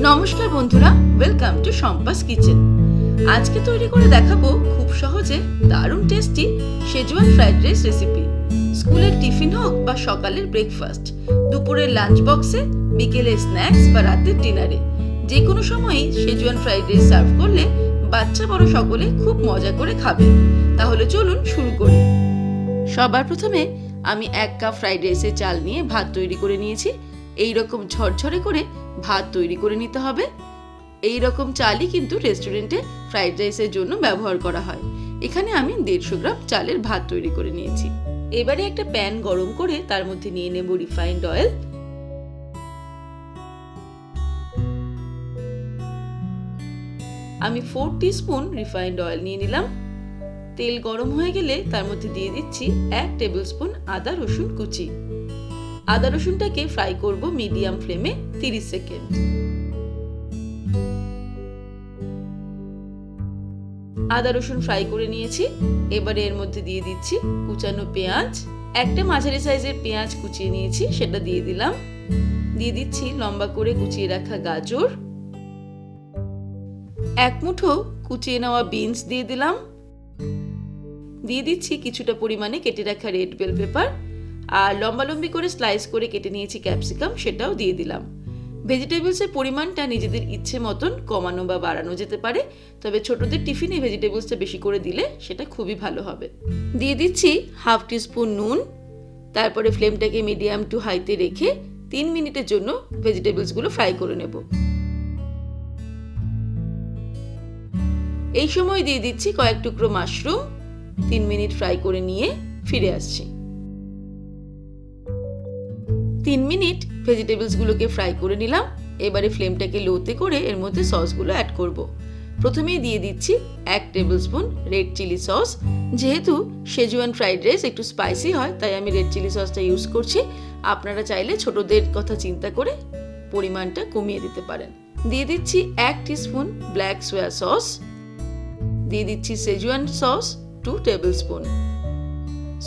নমস্কার বন্ধুরা, welcome to Shampa's kitchen. আজকে তৈরি করে দেখাবো খুব সহজে দারুণ tasty schezwan fried rice recipe. স্কুলের টিফিন হোক বা সকালের ব্রেকফাস্ট, দুপুরের লাঞ্চ বক্সে, বিকেলের স্ন্যাক্স বা রাতের ডিনারে, যে কোনো সময়ই শেজওয়ান ফ্রাইড রাইস সার্ভ করলে বাচ্চা বড় সকলে খুব মজা করে খাবে। তাহলে চলুন শুরু করি। সবার প্রথমে আমি 1 কাপ ফ্রাইড রাইসের চাল নিয়ে ভাত তৈরি করে নিয়েছি। এই রকম ঝরঝরে করে ভাত তৈরি করে নিতে হবে। এই রকম চালই কিন্তু রেস্টুরেন্টে ফ্রাইড রাইসের জন্য ব্যবহার করা হয়। এখানে আমি 150 গ্রাম চালের ভাত তৈরি করে নিয়েছি। এবারে একটা প্যান গরম করে তার মধ্যে নিয়ে নেব রিফাইন্ড অয়েল। আমি 4 টিস্পুন রিফাইন্ড অয়েল নিয়ে নিলাম। তেল গরম হয়ে গেলে তার মধ্যে দিয়ে দিচ্ছি 1 টেবিলস্পুন আদা রসুন কুচি। আদা রসুনটাকে ফ্রাই করব মিডিয়াম ফ্লেমে 30 সেকেন্ড। আদা রসুন ফ্রাই করে নিয়েছি। এবারে এর মধ্যে দিয়ে দিচ্ছি কুচানো পেঁয়াজ। একটা মাঝারি সাইজের পেঁয়াজ কুচিয়ে নিয়েছি, সেটা দিয়ে দিলাম। দিয়ে দিচ্ছি লম্বা করে কুচিয়ে রাখা গাজর। 1 মুঠো কুচিয়ে নেওয়া বিনস দিয়ে দিলাম। দিয়ে দিচ্ছি কিছুটা পরিমাণে কেটে রাখা রেড বেল পেপার। আর লম্বালম্বি করে স্লাইস করে কেটে নিয়েছি ক্যাপসিকাম, সেটাও দিয়ে দিলাম। ভেজিটেবলসের পরিমাণটা নিজেদের ইচ্ছে মতন কমানো বা বাড়ানো যেতে পারে, তবে ছোটদের টিফিনে ভেজিটেবলসটা বেশি করে দিলে সেটা খুবই ভালো হবে। দিয়ে দিচ্ছি 1/2 টিস্পুন নুন। তারপরে ফ্লেমটাকে মিডিয়াম টু হাইতে রেখে 3 মিনিটের জন্য ভেজিটেবলসগুলো ফ্রাই করে নেব। এই সময় দিয়ে দিচ্ছি কয়েক টুকরো মাশরুম। 3 মিনিট ফ্রাই করে নিয়ে ফিরে আসছি। 3 মিনিট ভেজিটেবলসগুলোকে ফ্রাই করে নিলাম। এবারে ফ্লেমটাকে লোতে করে এর মধ্যে সসগুলো অ্যাড করব। প্রথমেই দিয়ে দিচ্ছি 1 টেবিলস্পুন রেড চিলি সস। যেহেতু শেজওয়ান ফ্রাইড রাইস একটু স্পাইসি হয়, তাই আমি রেড চিলি সসটা ইউজ করছি। আপনারা চাইলে ছোটদের কথা চিন্তা করে পরিমাণটা কমিয়ে দিতে পারেন। দিয়ে দিচ্ছি 1 টিস্পুন ব্ল্যাক সোয়া সস। দিয়ে দিচ্ছি শেজওয়ান সস 2 টেবিলস্পুন।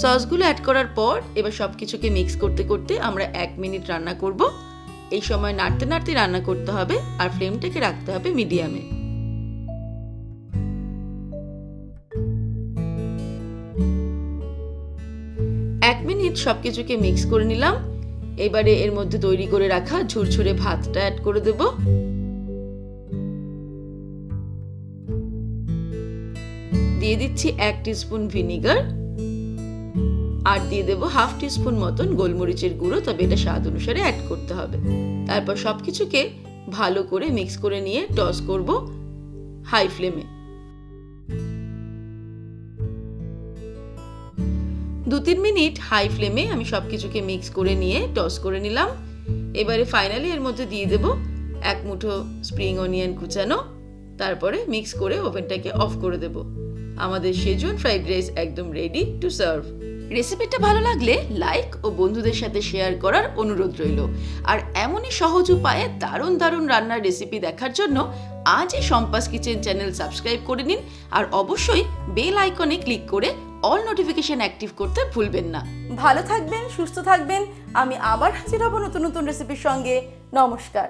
সসগুলো অ্যাড করার পর এবার সবকিছুকে মিক্স করতে করতে আমরা 1 মিনিট রান্না করব। এই সময় নাড়তে নাড়তে রান্না করতে হবে আর ফ্লেমটাকে রাখতে হবে মিডিয়ামে। এক মিনিট সবকিছুকে মিক্স করে নিলাম। এবারে এর মধ্যে তৈরি করে রাখা ঝুরঝুরে ভাতটা অ্যাড করে দেব। দিয়ে দিচ্ছি 1 টিস্পুন ভিনিগার। আর দিয়ে দেবো 1/2 টিস্পুন মতন গোলমরিচের গুঁড়ো, তবে এটা স্বাদ অনুসারে অ্যাড করতে হবে। তারপর সবকিছুকে ভালো করে মিক্স করে নিয়ে টস করব হাই ফ্লেমে। 2-3 মিনিট হাই ফ্লেমে আমি সবকিছুকে মিক্স করে নিয়ে টস করে নিলাম। এবারে ফাইনালি এর মধ্যে দিয়ে দেব 1 মুঠো স্প্রিং অনিয়ন কুচানো। তারপরে মিক্স করে ওভেনটাকে অফ করে দেব। আমাদের শেজওয়ান ফ্রাইড রাইস একদম রেডি টু সার্ভ। রেসিপিটা ভালো লাগলে লাইক ও বন্ধুদের সাথে শেয়ার করার অনুরোধ রইল। আর এমনই সহজ উপায়ে দারুণ দারুণ রান্নার রেসিপি দেখার জন্য আজই শম্পাস কিচেন চ্যানেল সাবস্ক্রাইব করে নিন। আর অবশ্যই বেল আইকনে ক্লিক করে অল নোটিফিকেশন অ্যাক্টিভ করতে ভুলবেন না। ভালো থাকবেন, সুস্থ থাকবেন। আমি আবার হাজির হব নতুন নতুন রেসিপির সঙ্গে। নমস্কার।